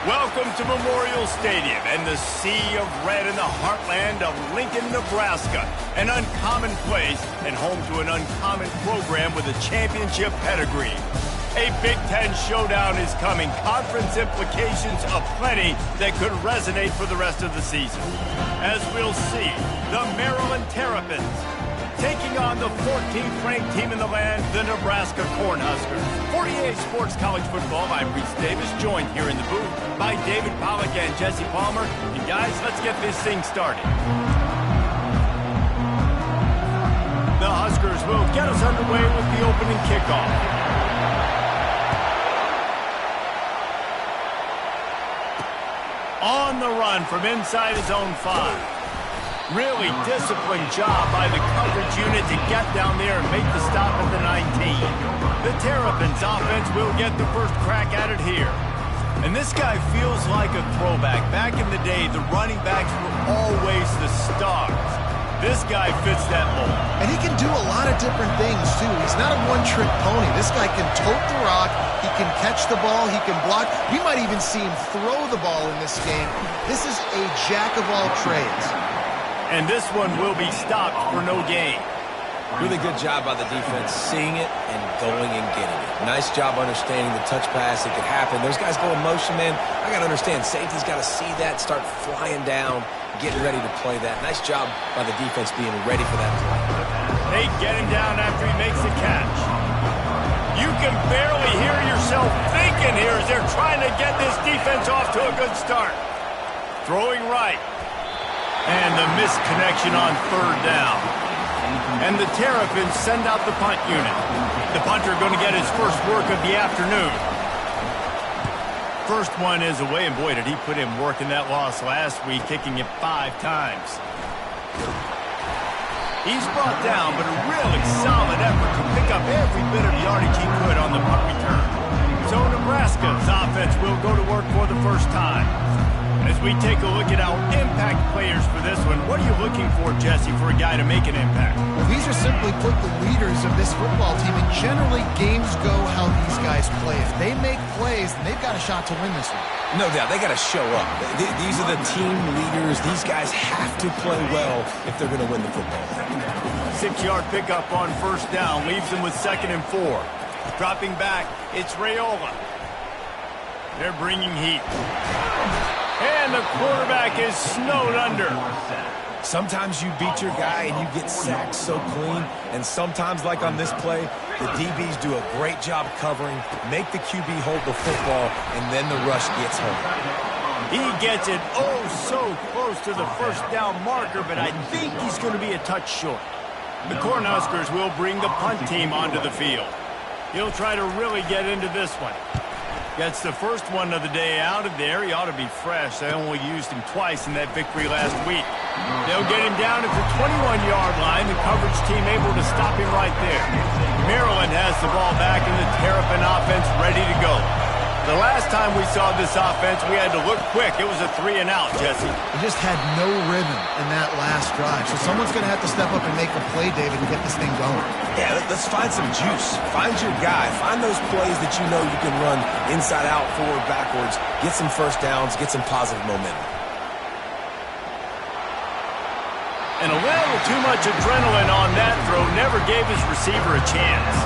Welcome to Memorial Stadium and the sea of red in the heartland of Lincoln, Nebraska. An uncommon place and home to an uncommon program with a championship pedigree. A Big Ten showdown is coming. Conference implications aplenty that could resonate for the rest of the season. As we'll see, the Maryland Terrapins taking on the 14th ranked team in the land, the Nebraska Cornhuskers. 48 Sports College Football, I'm Reese Davis, joined here in the booth by David Pollack and Jesse Palmer. And guys, let's get this thing started. The Huskers will get us underway with the opening kickoff. On the run from inside his own 5. Really disciplined job by the coverage unit to get down there and make the stop at the 19. The Terrapins offense will get the first crack at it here. And this guy feels like a throwback. Back in the day, the running backs were always the stars. This guy fits that mold. And he can do a lot of different things, too. He's not a one-trick pony. This guy can tote the rock. He can catch the ball. He can block. We might even see him throw the ball in this game. This is a jack of all trades. And this one will be stopped for no gain. Really good job by the defense, seeing it and going and getting it. Nice job understanding the touch pass. It could happen. Those guys go in motion, man. I got to understand, safety's got to see that, start flying down, getting ready to play that. Nice job by the defense being ready for that play. They get him down after he makes the catch. You can barely hear yourself thinking here as they're trying to get this defense off to a good start. Throwing right. And the misconnection on third down. And the Terrapins send out the punt unit. The punter going to get his first work of the afternoon. First one is away, and boy, did he put in work in that loss last week, kicking it 5 times. He's brought down, but a really solid effort to pick up every bit of yardage he could on the punt return. So Nebraska's offense will go to work for the first time. As we take a look at our impact players for this one, what are you looking for, Jesse, for a guy to make an impact? Well, these are simply put the leaders of this football team, and generally games go how these guys play. If they make plays, then they've got a shot to win this one. No doubt, they got to show up. These are the team leaders. These guys have to play well if they're going to win the football game. 6-yard pickup on first down leaves them with 2nd and 4. Dropping back, it's Rayola. They're bringing heat. And the quarterback is snowed under. Sometimes you beat your guy and you get sacked so clean. And sometimes, like on this play, the DBs do a great job covering, make the QB hold the football, and then the rush gets home. He gets it so close to the first down marker, but I think he's going to be a touch short. The Cornhuskers will bring the punt team onto the field. He'll try to really get into this one. Gets the first one of the day out of there. He ought to be fresh. They only used him twice in that victory last week. They'll get him down at the 21-yard line. The coverage team able to stop him right there. Maryland has the ball back and the Terrapin offense ready to go. The last time we saw this offense, we had to look quick. It was a 3-and-out, Jesse. They just had no rhythm in that last drive. So someone's going to have to step up and make a play, David, and get this thing going. Yeah, let's find some juice. Find your guy. Find those plays that you know you can run inside out, forward, backwards. Get some first downs. Get some positive momentum. And a little too much adrenaline on that throw never gave his receiver a chance.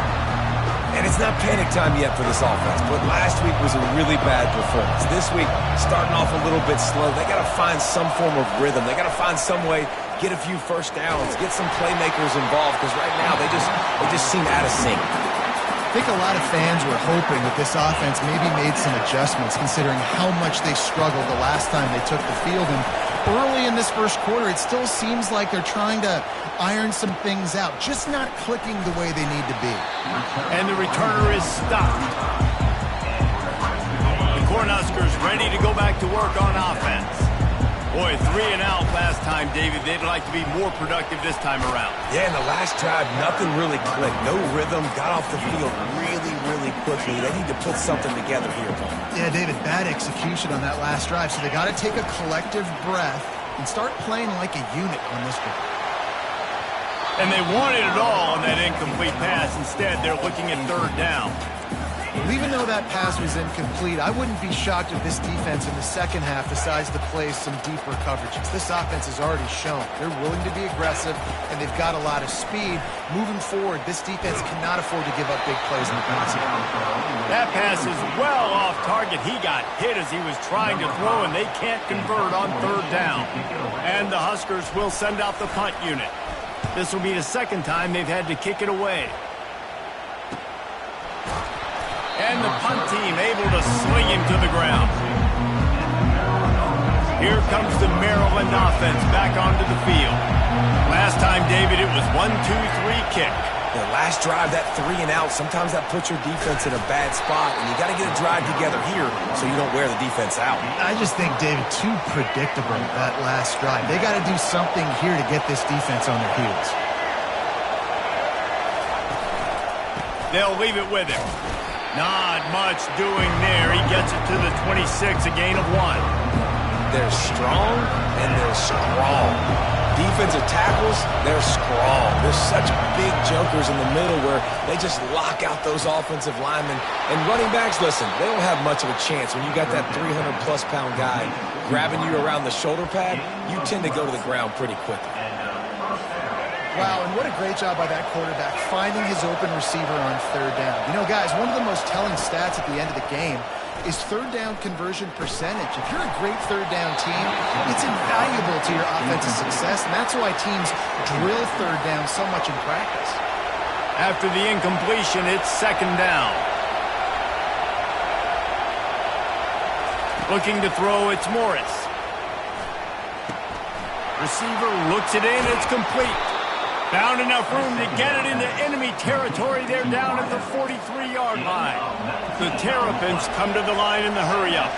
And it's not panic time yet for this offense, but last week was a really bad performance. This week, starting off a little bit slow. They got to find some form of rhythm. They got to find some way, get a few first downs, get some playmakers involved, because right now they just seem out of sync. I think a lot of fans were hoping that this offense maybe made some adjustments, considering how much they struggled the last time they took the field. And early in this first quarter, it still seems like they're trying to iron some things out, just not clicking the way they need to be. And the returner is stopped. The Cornhuskers ready to go back to work on offense. Boy, 3-and-out last time, David. They'd like to be more productive this time around. Yeah, in the last drive, nothing really clicked. No rhythm, got off the field really quickly. They need to put something together here. Yeah, David, bad execution on that last drive. So they got to take a collective breath and start playing like a unit on this one. And they wanted it all on that incomplete pass. Instead, they're looking at third down. Even though that pass was incomplete, I wouldn't be shocked if this defense in the second half decides to play some deeper coverages. This offense has already shown they're willing to be aggressive, and they've got a lot of speed. Moving forward, this defense cannot afford to give up big plays in the passing game. That pass is well off target. He got hit as he was trying to throw, and they can't convert on third down. And the Huskers will send out the punt unit. This will be the second time they've had to kick it away. And the punt team able to sling him to the ground. Here comes the Maryland offense back onto the field. Last time, David, it was 1-2-3 kick. The last drive, that 3 and out, sometimes that puts your defense in a bad spot, and you got to get a drive together here so you don't wear the defense out. I just think, David, too predictable, that last drive. They got to do something here to get this defense on their heels. They'll leave it with him. Not much doing there. He gets it to the 26, a gain of 1. They're strong, and they're strong. Defensive tackles, they're strong. There's such big jokers in the middle where they just lock out those offensive linemen. And running backs, listen, they don't have much of a chance. When you got that 300-plus pound guy grabbing you around the shoulder pad, you tend to go to the ground pretty quickly. Wow, and what a great job by that quarterback finding his open receiver on third down. You know, guys, one of the most telling stats at the end of the game is third down conversion percentage. If you're a great third down team, it's invaluable to your offensive success, and that's why teams drill third down so much in practice. After the incompletion, it's second down. Looking to throw, it's Morris. Receiver looks it in, it's complete. Found enough room to get it into enemy territory. They're down at the 43-yard line. The Terrapins come to the line in the hurry-up.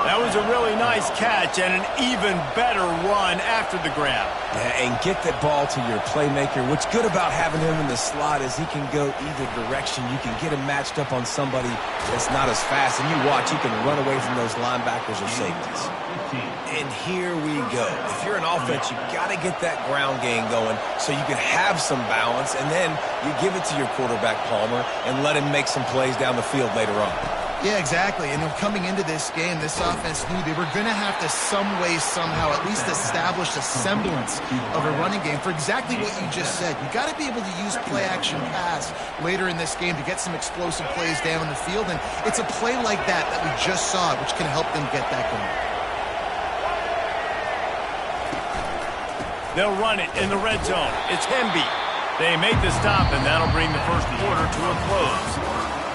That was a really nice catch and an even better run after the grab. Yeah, and get that ball to your playmaker. What's good about having him in the slot is he can go either direction. You can get him matched up on somebody that's not as fast, and you watch, he can run away from those linebackers or safeties. And here we go. If you're an offense, you got to get that ground game going so you can have some balance, and then you give it to your quarterback, Palmer, and let him make some plays down the field later on. Yeah, exactly. And coming into this game, this offense knew they were going to have to some way, somehow, at least establish a semblance of a running game for exactly what you just said. You got to be able to use play-action pass later in this game to get some explosive plays down the field. And it's a play like that that we just saw, which can help them get that going. They'll run it in the red zone. It's Hemby. They make the stop, and that'll bring the first quarter to a close.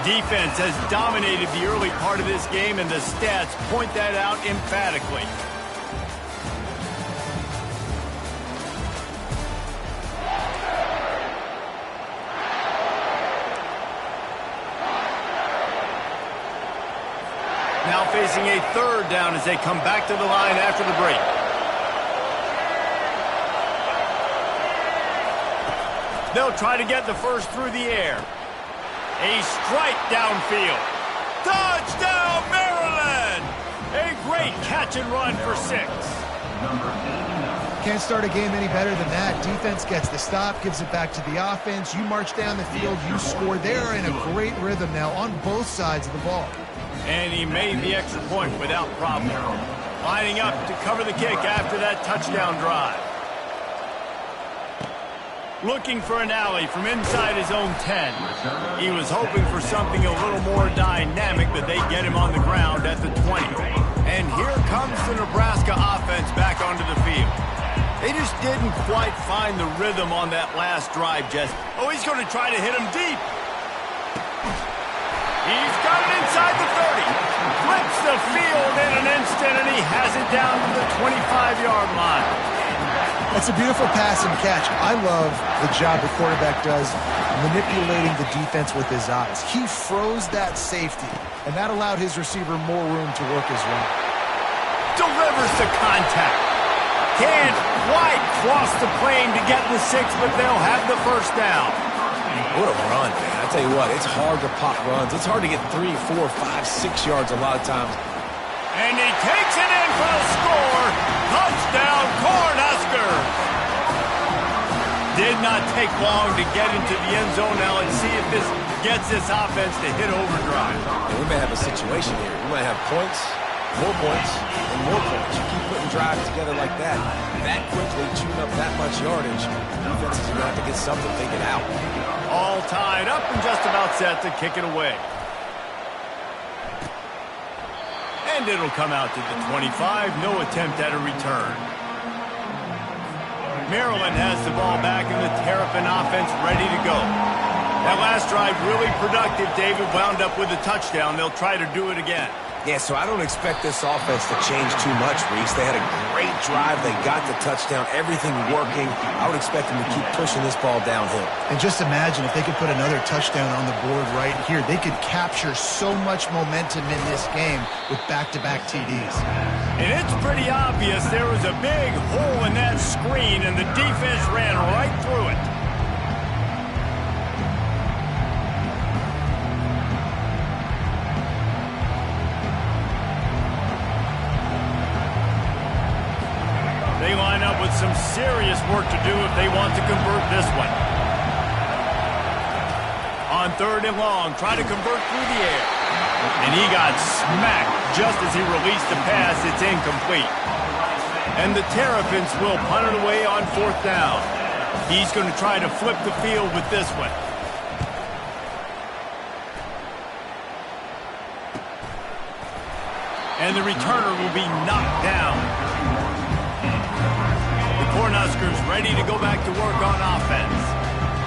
Defense has dominated the early part of this game, and the stats point that out emphatically. Now facing a third down as they come back to the line after the break. They'll try to get the first through the air. A strike downfield. Touchdown, Maryland! A great catch and run for 6. Can't start a game any better than that. Defense gets the stop, gives it back to the offense. You march down the field, you score. They're in a great rhythm now on both sides of the ball. And he made the extra point without problem. Lining up to cover the kick after that touchdown drive. Looking for an alley from inside his own 10. He was hoping for something a little more dynamic, but they get him on the ground at the 20. And here comes the Nebraska offense back onto the field. They just didn't quite find the rhythm on that last drive, Jess. Oh, he's going to try to hit him deep. He's got it inside the 30. Flips the field in an instant, and he has it down to the 25-yard line. That's a beautiful pass and catch. I love the job the quarterback does manipulating the defense with his eyes. He froze that safety, and that allowed his receiver more room to work his route. Delivers the contact. Can't quite cross the plane to get the 6, but they'll have the first down. What a run, man. I tell you what, it's hard to pop runs. It's hard to get 3, 4, 5, 6 yards a lot of times. And he takes it in for the score. Touchdown, Cornhuskers. Did not take long to get into the end zone. Now let's see if this gets this offense to hit overdrive. We may have a situation here. We might have points, and more points. You keep putting drives together like that quickly, chewing up that much yardage, defense is going to have to get something figured out. All tied up and just about set to kick it away. And it'll come out to the 25. No attempt at a return. Maryland has the ball back and the Terrapin offense ready to go. That last drive really productive. David wound up with a touchdown. They'll try to do it again. Yeah, so I don't expect this offense to change too much, Reese. They had a great drive. They got the touchdown. Everything working. I would expect them to keep pushing this ball downhill. And just imagine if they could put another touchdown on the board right here. They could capture so much momentum in this game with back-to-back TDs. And it's pretty obvious there was a big hole in that screen, and the defense ran right through it. They line up with some serious work to do if they want to convert this one. On 3rd and long, try to convert through the air. And he got smacked just as he released the pass. It's incomplete. And the Terrapins will punt it away on 4th down. He's going to try to flip the field with this one. And the returner will be knocked down. Cornhuskers ready to go back to work on offense.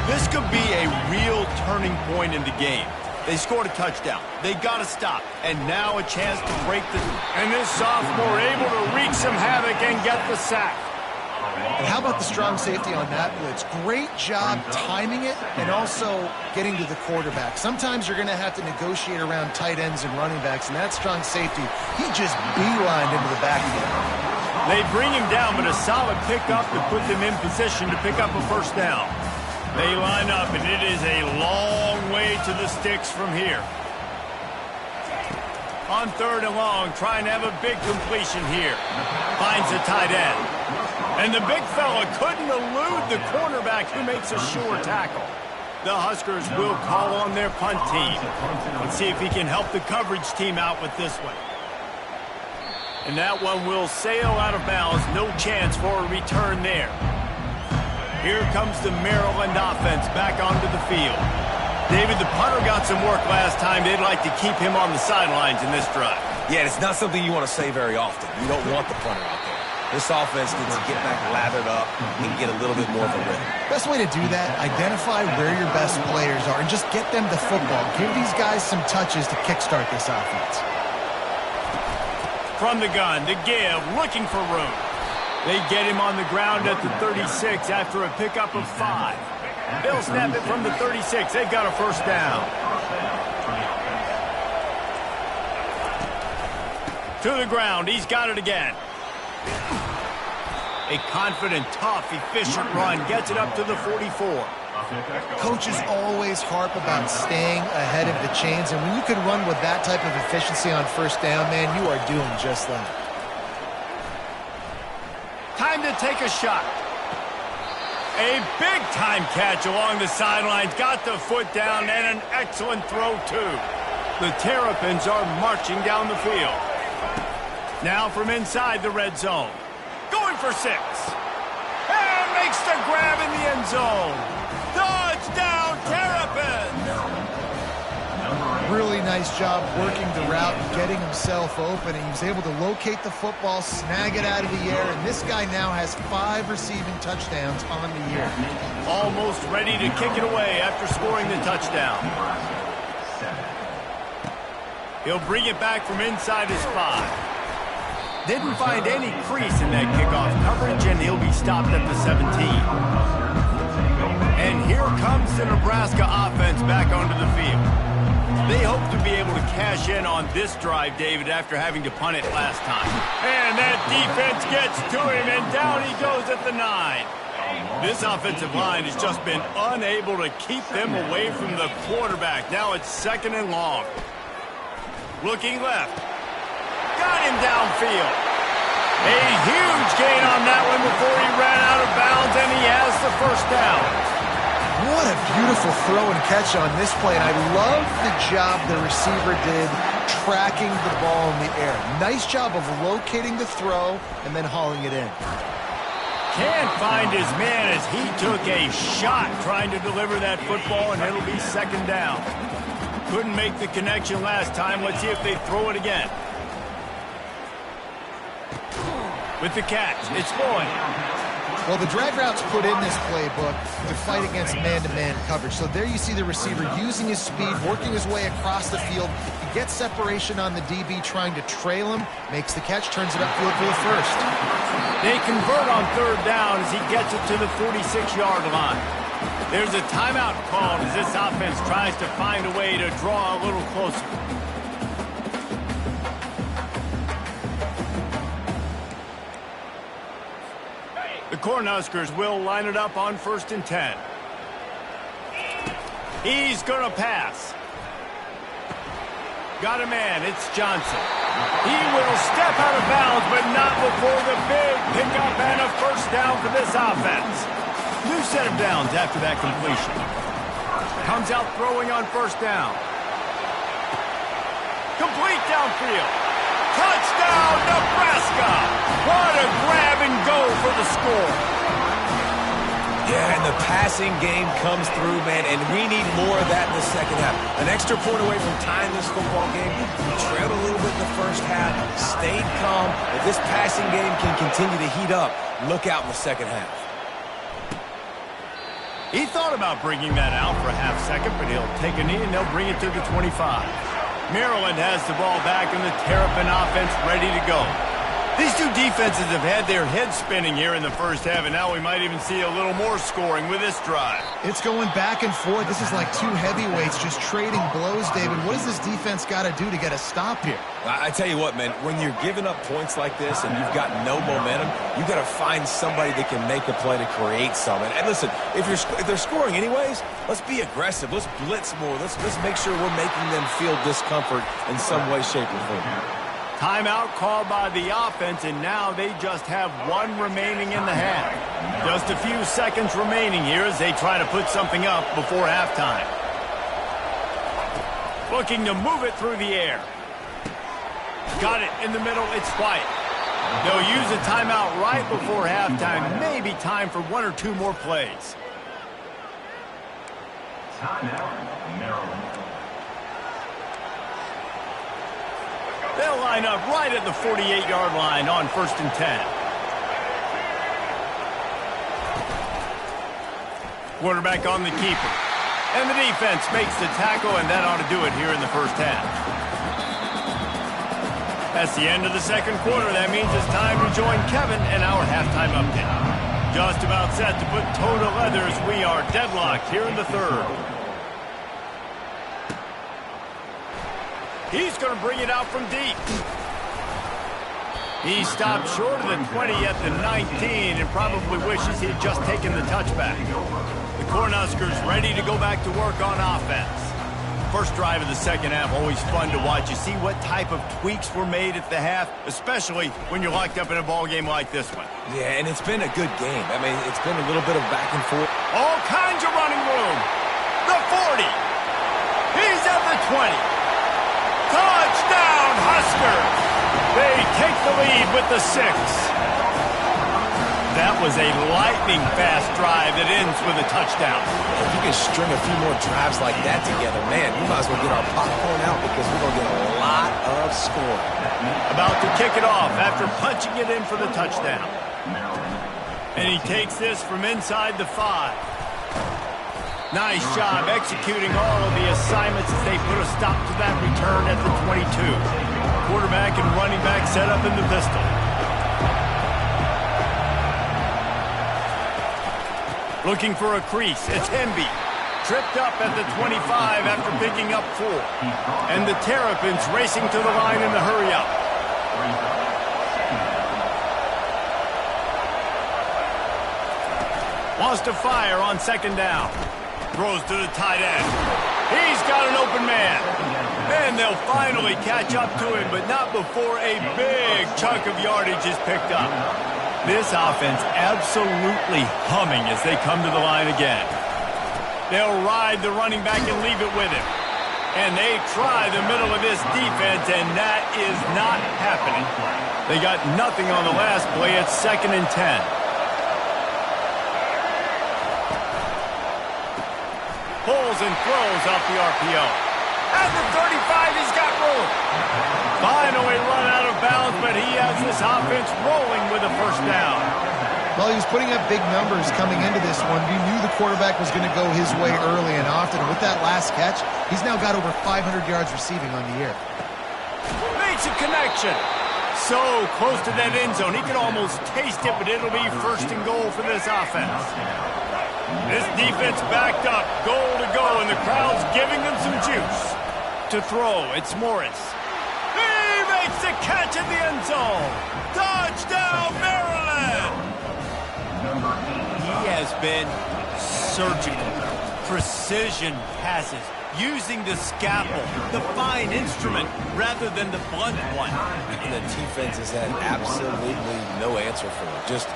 This could be a real turning point in the game. They scored a touchdown. They got to stop. And now a chance to break the... And this sophomore able to wreak some havoc and get the sack. And how about the strong safety on that blitz? Great job timing it and also getting to the quarterback. Sometimes you're going to have to negotiate around tight ends and running backs, and that strong safety, he just beelined into the backfield. They bring him down, but a solid pickup to put them in position to pick up a 1st down. They line up, and it is a long way to the sticks from here. On 3rd and long, trying to have a big completion here. Finds the tight end. And the big fella couldn't elude the cornerback who makes a sure tackle. The Huskers will call on their punt team. Let's see if he can help the coverage team out with this one. And that one will sail out of bounds. No chance for a return there. Here comes the Maryland offense back onto the field. David, the punter got some work last time. They'd like to keep him on the sidelines in this drive. Yeah, it's not something you want to say very often. You don't want the punter out there. This offense needs to get back lathered up and get a little bit more of a rhythm. Best way to do that, identify where your best players are and just get them the football. Give these guys some touches to kickstart this offense. From the gun to give, looking for room. They get him on the ground at the 36 after a pickup of 5. They'll snap it from the 36. They've got a 1st down. To the ground. He's got it again. A confident, tough, efficient run gets it up to the 44. Coaches always harp about staying ahead of the chains, and when you can run with that type of efficiency on 1st down, man, you are doing just that. Time to take a shot. A big-time catch along the sidelines. Got the foot down and an excellent throw, too. The Terrapins are marching down the field. Now from inside the red zone. Going for 6. And makes the grab in the end zone. Touchdown, Terrapins! Really nice job working the route and getting himself open. And he was able to locate the football, snag it out of the air, and this guy now has 5 receiving touchdowns on the year. Almost ready to kick it away after scoring the touchdown. He'll bring it back from inside his 5. Didn't find any crease in that kickoff coverage, and he'll be stopped at the 17. And here comes the Nebraska offense back onto the field. They hope to be able to cash in on this drive, David, after having to punt it last time. And that defense gets to him, and down he goes at the 9. This offensive line has just been unable to keep them away from the quarterback. Now it's 2nd and long. Looking left. Got him downfield. A huge gain on that one before he ran out of bounds, and he has the first down. What a beautiful throw and catch on this play, and I love the job the receiver did tracking the ball in the air. Nice job of locating the throw and then hauling it in. Can't find his man as he took a shot trying to deliver that football, and it'll be second down. Couldn't make the connection last time. Let's see if they throw it again. With the catch, it's Boyd. Well, the drag route's put in this playbook to fight against man-to-man coverage. So there you see the receiver using his speed, working his way across the field. He gets separation on the DB trying to trail him, makes the catch, turns it upfield for the first. They convert on third down as he gets it to the 46-yard line. There's a timeout called as this offense tries to find a way to draw a little closer. The Cornhuskers will line it up on 1st and 10. He's going to pass. Got a man. It's Johnson. He will step out of bounds, but not before the big pickup and a first down for this offense. New set of downs after that completion. Comes out throwing on 1st down. Complete downfield. Touchdown, Nebraska! What a grab and go for the score. Yeah, and the passing game comes through, man, and we need more of that in the second half. An extra point away from tying this football game. We trailed a little bit in the first half, stayed calm. If this passing game can continue to heat up, look out in the second half. He thought about bringing that out for a half second, but he'll take a knee and they'll bring it to the 25. Maryland has the ball back and the Terrapin offense ready to go. These two defenses have had their heads spinning here in the first half, and now we might even see a little more scoring with this drive. It's going back and forth. This is like two heavyweights just trading blows, David. What does this defense got to do to get a stop here? I tell you what, man, when you're giving up points like this and you've got no momentum, you've got to find somebody that can make a play to create something. And listen, if they're scoring anyways, let's be aggressive. Let's blitz more. Let's make sure we're making them feel discomfort in some way, shape, or form. Timeout called by the offense, and now they just have one remaining in the half. Just a few seconds remaining here as they try to put something up before halftime. Looking to move it through the air. Got it in the middle. It's White. They'll use a timeout right before halftime. Maybe time for one or two more plays. Timeout, Maryland. They'll line up right at the 48-yard line on 1st and 10. Quarterback on the keeper. And the defense makes the tackle, and that ought to do it here in the first half. That's the end of the second quarter. That means it's time to join Kevin and our halftime update. Just about set to put toe to leather as we are deadlocked here in the third. He's going to bring it out from deep. He stopped short of the 20 at the 19 and probably wishes he had just taken the touchback. The Cornhuskers ready to go back to work on offense. First drive of the second half, always fun to watch. You see what type of tweaks were made at the half, especially when you're locked up in a ball game like this one. Yeah, and it's been a good game. I mean, it's been a little bit of back and forth. All kinds of running room. The 40. He's at the 20. Touchdown, Huskers! They take the lead with the 6. That was a lightning-fast drive that ends with a touchdown. If you can string a few more drives like that together, man, we might as well get our popcorn out because we're going to get a lot of scoring. About to kick it off after punching it in for the touchdown. And he takes this from inside the 5. Nice job executing all of the assignments as they put a stop to that return at the 22. Quarterback and running back set up in the pistol. Looking for a crease. It's Hemby. Tripped up at the 25 after picking up 4. And the Terrapins racing to the line in the hurry-up. Wants to fire on second down. Throws to the tight end. He's got an open man. And they'll finally catch up to him, but not before a big chunk of yardage is picked up. This offense absolutely humming as they come to the line again. They'll ride the running back and leave it with him. And they try the middle of this defense, and that is not happening. They got nothing on the last play. It's 2nd and 10. Pulls and throws off the RPO. At the 35, he's got room. Finally run out of bounds, but he has this offense rolling with a first down. Well, he was putting up big numbers coming into this one. You knew the quarterback was going to go his way early and often. And with that last catch, he's now got over 500 yards receiving on the year. Makes a connection. So close to that end zone. He can almost taste it, but it'll be 1st and goal for this offense. This defense backed up, goal to go, and the crowd's giving them some juice. To throw, it's Morris. He makes the catch in the end zone. Touchdown, Maryland! He has been surgical. Precision passes, using the scalpel, the fine instrument, rather than the blunt one. And the defense has had absolutely no answer for him. Just,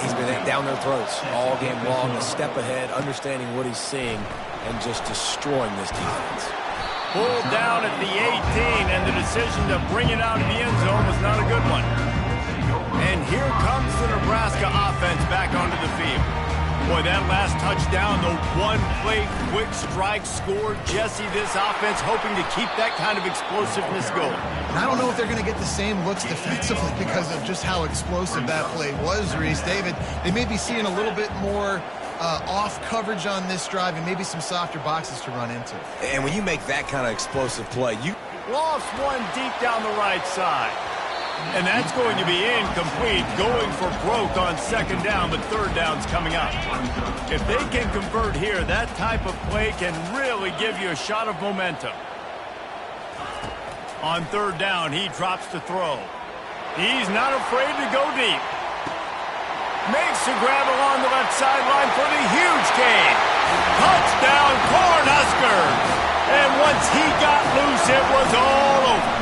he's been down their throats all game long, a step ahead, understanding what he's seeing, and just destroying this defense. Pulled down at the 18, and the decision to bring it out of the end zone was not a good one. And here comes the Nebraska offense back onto the field. Boy, that last touchdown, the one-play quick strike score. Jesse, this offense hoping to keep that kind of explosiveness going. I don't know if they're going to get the same looks defensively because of just how explosive that play was, Reese. David, they may be seeing a little bit more off coverage on this drive and maybe some softer boxes to run into. And when you make that kind of explosive play, you lost one deep down the right side. And that's going to be incomplete, going for broke on 2nd down, but 3rd down's coming up. If they can convert here, that type of play can really give you a shot of momentum. On 3rd down, he drops to throw. He's not afraid to go deep. Makes the grab along the left sideline for the huge gain. Touchdown, Cornhuskers! And once he got loose, it was all over.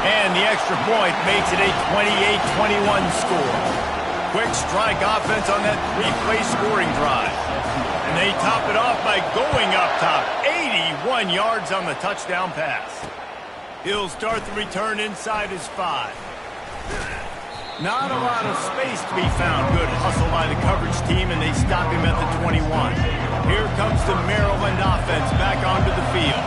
And the extra point makes it a 28-21 score. Quick strike offense on that 3-play scoring drive. And they top it off by going up top. 81 yards on the touchdown pass. He'll start the return inside his 5. Not a lot of space to be found. Good hustle by the coverage team, and they stop him at the 21. Here comes the Maryland offense back onto the field.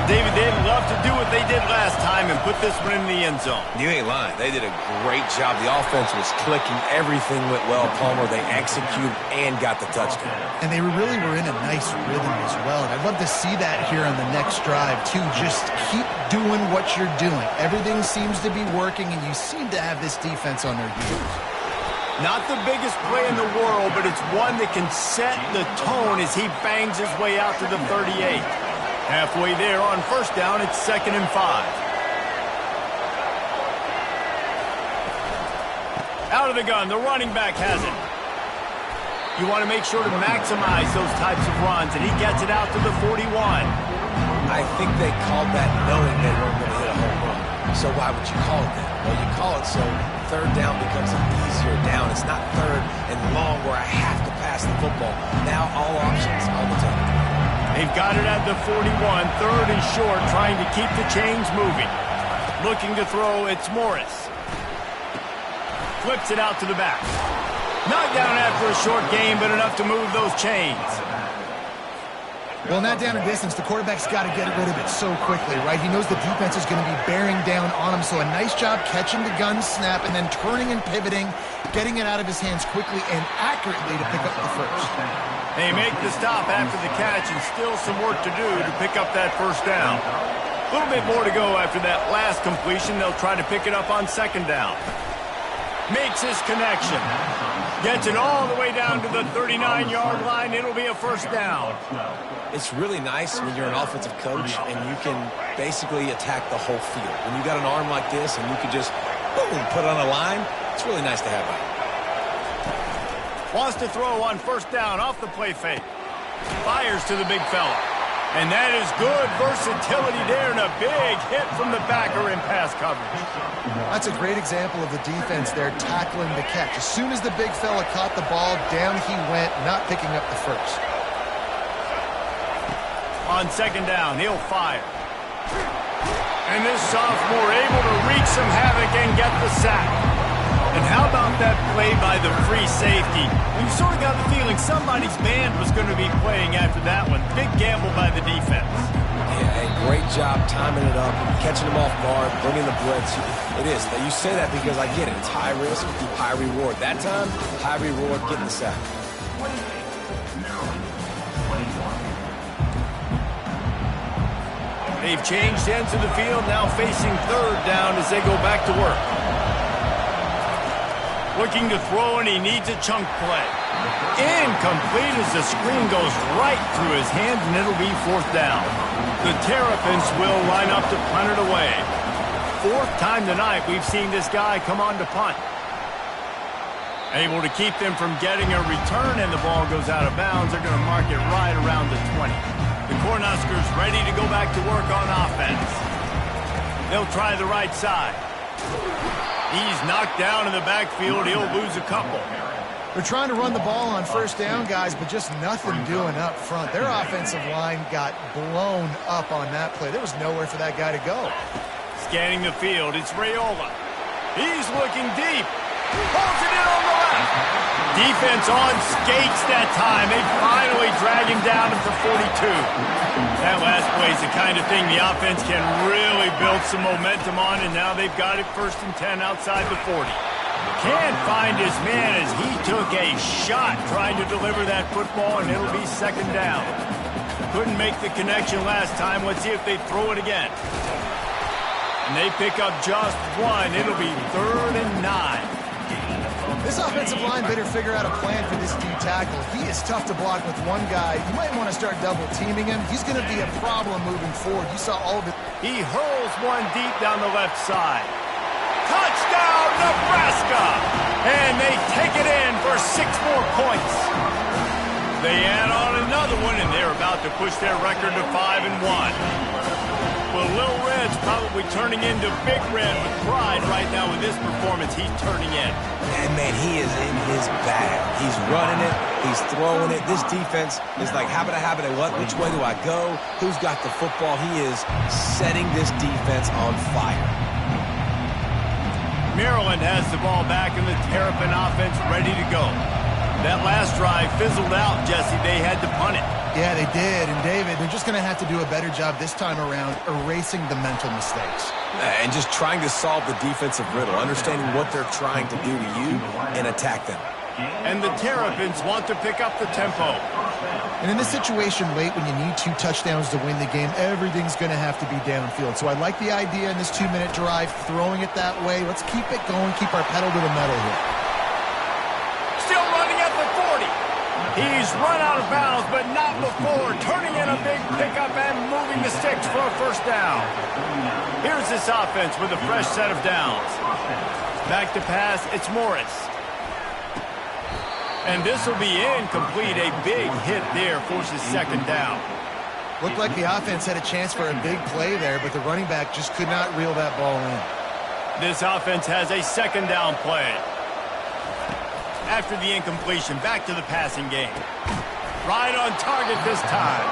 David, they'd love to do what they did last time and put this one in the end zone. You ain't lying. They did a great job. The offense was clicking. Everything went well. Palmer, they executed and got the touchdown. And they really were in a nice rhythm as well. And I'd love to see that here on the next drive, too. Just keep doing what you're doing. Everything seems to be working, and you seem to have this defense on their heels. Not the biggest play in the world, but it's one that can set the tone as he bangs his way out to the 38. Halfway there on 1st down, it's 2nd and 5. Out of the gun, the running back has it. You want to make sure to maximize those types of runs, and he gets it out to the 41. I think they called that knowing they weren't going to hit a home run. So why would you call it that? Well, you call it so 3rd down becomes an easier down. It's not 3rd and long where I have to pass the football. Now all options all the time. They've got it at the 41, 3rd and short, trying to keep the chains moving. Looking to throw, it's Morris. Flips it out to the back. Not down after a short gain, but enough to move those chains. Well, not down a distance. The quarterback's got to get rid of it so quickly, right? He knows the defense is going to be bearing down on him, so a nice job catching the gun snap and then turning and pivoting, getting it out of his hands quickly and accurately to pick up the first. They make the stop after the catch, and still some work to do to pick up that 1st down. A little bit more to go after that last completion. They'll try to pick it up on 2nd down. Makes his connection. Gets it all the way down to the 39-yard line. It'll be a 1st down. It's really nice when you're an offensive coach and you can basically attack the whole field. When you got an arm like this and you can just, boom, put it on a line, it's really nice to have that. Wants to throw on 1st down off the play fake. Fires to the big fella. And that is good versatility there and a big hit from the backer in pass coverage. That's a great example of the defense there tackling the catch. As soon as the big fella caught the ball, down he went, not picking up the first. On second down, he'll fire. And this sophomore able to wreak some havoc and get the sack. And how about that play by the free safety? You sort of got the feeling somebody's band was going to be playing after that one. Big gamble by the defense. Yeah, hey, great job timing it up, catching them off guard, bringing the blitz. It is. Now, you say that because I get it. It's high risk, high reward. That time, high reward, getting the sack. They've changed ends of the field, now facing third down as they go back to work. Looking to throw, and he needs a chunk play. Incomplete as the screen goes right through his hands, and it'll be fourth down. The Terrapins will line up to punt it away. Fourth time tonight we've seen this guy come on to punt. Able to keep them from getting a return, and the ball goes out of bounds. They're going to mark it right around the 20. The Cornhuskers ready to go back to work on offense. They'll try the right side. He's knocked down in the backfield. He'll lose a couple. They're trying to run the ball on first down, guys, but just nothing doing up front. Their offensive line got blown up on that play. There was nowhere for that guy to go. Scanning the field, it's Raiola. He's looking deep. Pulls it in on the left. Defense on skates that time. They finally drag him down at the 42. That last play is the kind of thing the offense can really build some momentum on, and now they've got it first and 10 outside the 40. Can't find his man as he took a shot trying to deliver that football, and it'll be second down. Couldn't make the connection last time. Let's see if they throw it again. And they pick up just one. It'll be 3rd and 9. This offensive line better figure out a plan for this D tackle. He is tough to block with one guy. You might want to start double teaming him. He's going to be a problem moving forward. You saw all of it. He hurls one deep down the left side. Touchdown, Nebraska! And they take it in for 6 more points. They add on another one, and they're about to push their record to 5-1. Well, Lil Red's probably turning into Big Red with pride right now with this performance he's turning in. And, man, he is in his bag. He's running it. He's throwing it. This defense is like, habit, what? Which way do I go? Who's got the football? He is setting this defense on fire. Maryland has the ball back, and the Terrapin offense ready to go. That last drive fizzled out, Jesse. They had to punt it. Yeah, they did. And, David, they're just going to have to do a better job this time around erasing the mental mistakes. And just trying to solve the defensive riddle, understanding what they're trying to do to you and attack them. And the Terrapins want to pick up the tempo. And in this situation late when you need 2 touchdowns to win the game, everything's going to have to be downfield. So I like the idea in this 2-minute drive, throwing it that way. Let's keep it going, keep our pedal to the metal here. Still running at the 40. He's run out of bounds, but not before. Turning in a big pickup and moving the sticks for a first down. Here's this offense with a fresh set of downs. Back to pass, it's Morris. And this will be incomplete. A big hit there forces second down. Looked like the offense had a chance for a big play there, but the running back just could not reel that ball in. This offense has a second down play. After the incompletion, back to the passing game. Right on target this time.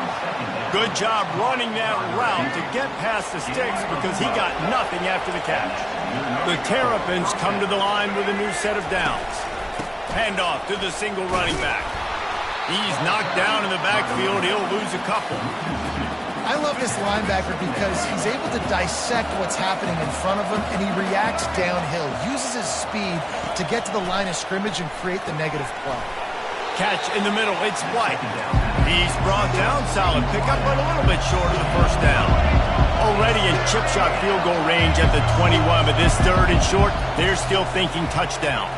Good job running that route to get past the sticks because he got nothing after the catch. The Terrapins come to the line with a new set of downs. Handoff to the single running back. He's knocked down in the backfield. He'll lose a couple. I love this linebacker because he's able to dissect what's happening in front of him, and he reacts downhill, uses his speed to get to the line of scrimmage and create the negative play. Catch in the middle, it's White. He's brought down, solid pickup, but a little bit short of the first down. Already in chip shot field goal range at the 21, but this 3rd and short, they're still thinking touchdown.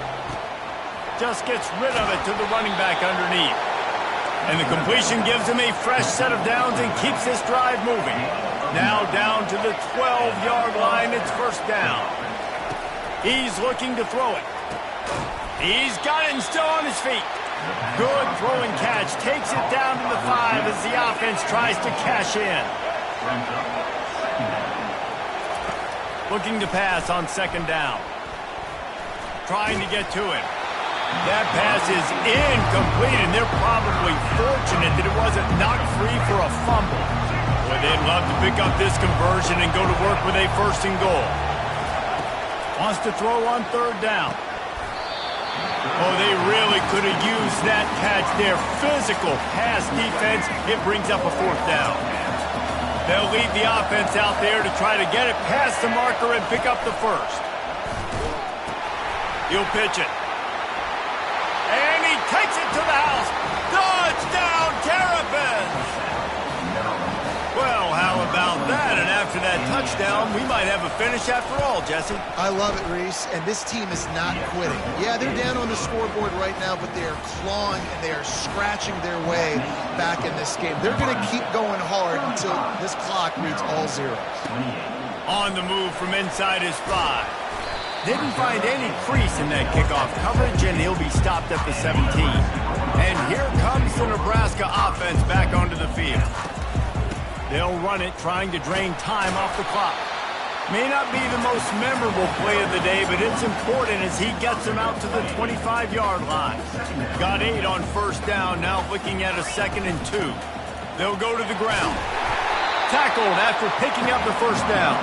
Just gets rid of it to the running back underneath. And the completion gives him a fresh set of downs and keeps this drive moving. Now down to the 12-yard line, it's first down. He's looking to throw it. He's got it and still on his feet. Good throwing catch. Takes it down to the 5 as the offense tries to cash in. Looking to pass on second down. Trying to get to it. That pass is incomplete, and they're probably fortunate that it wasn't knocked free for a fumble. Boy, they'd love to pick up this conversion and go to work with a first and goal. Wants to throw on third down. Oh, they really could have used that catch there. Physical pass defense. It brings up a fourth down. They'll lead the offense out there to try to get it past the marker and pick up the first. He'll pitch it. And he takes it to the house. Touchdown, Terrapins! Well, how about that? And after that touchdown, we might have a finish after all, Jesse. I love it, Reese, and this team is not quitting. Yeah, they're down on the scoreboard right now, but they are clawing and they are scratching their way back in this game. They're going to keep going hard until this clock reads all zeros. On the move from inside his 5. Didn't find any crease in that kickoff coverage, and he'll be stopped at the 17. And here comes the Nebraska offense back onto the field. They'll run it, trying to drain time off the clock. May not be the most memorable play of the day, but it's important as he gets them out to the 25-yard line. Got 8 on first down, now looking at a 2nd and 2. They'll go to the ground. Tackled after picking up the first down.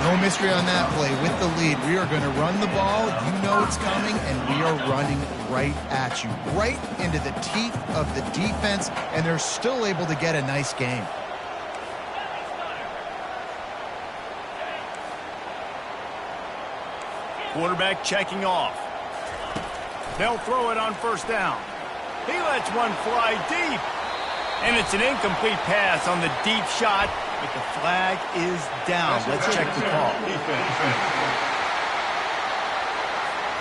No mystery on that play. With the lead, we are going to run the ball. You know it's coming, and we are running right at you, right into the teeth of the defense, and they're still able to get a nice game. Quarterback checking off. They'll throw it on first down. He lets one fly deep. And it's an incomplete pass on the deep shot, but the flag is down. Let's check the call.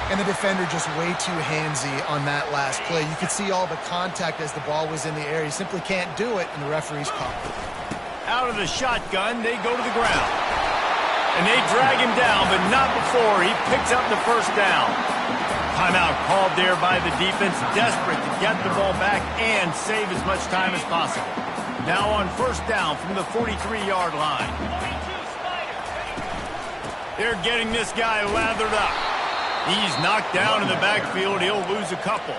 And the defender just way too handsy on that last play. You could see all the contact as the ball was in the air. He simply can't do it, and the referee's called. Out of the shotgun, they go to the ground. And they drag him down, but not before he picks up the first down. Timeout called there by the defense, desperate to get the ball back and save as much time as possible. Now on first down from the 43-yard line. They're getting this guy lathered up. He's knocked down in the backfield. He'll lose a couple.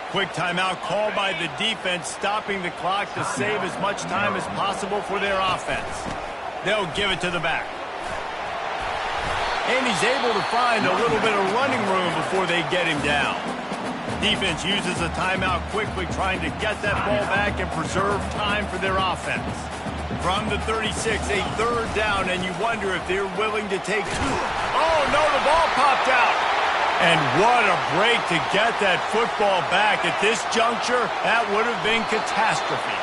Quick timeout called by the defense, stopping the clock to save as much time as possible for their offense. They'll give it to the back. And he's able to find a little bit of running room before they get him down. Defense uses a timeout quickly, trying to get that ball back and preserve time for their offense. From the 36, a third down, and you wonder if they're willing to take 2. Oh, no, the ball popped out. And what a break to get that football back. At this juncture, that would have been catastrophe.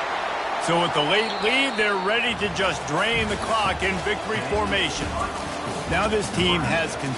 So with the late lead, they're ready to just drain the clock in victory formation. Now this team has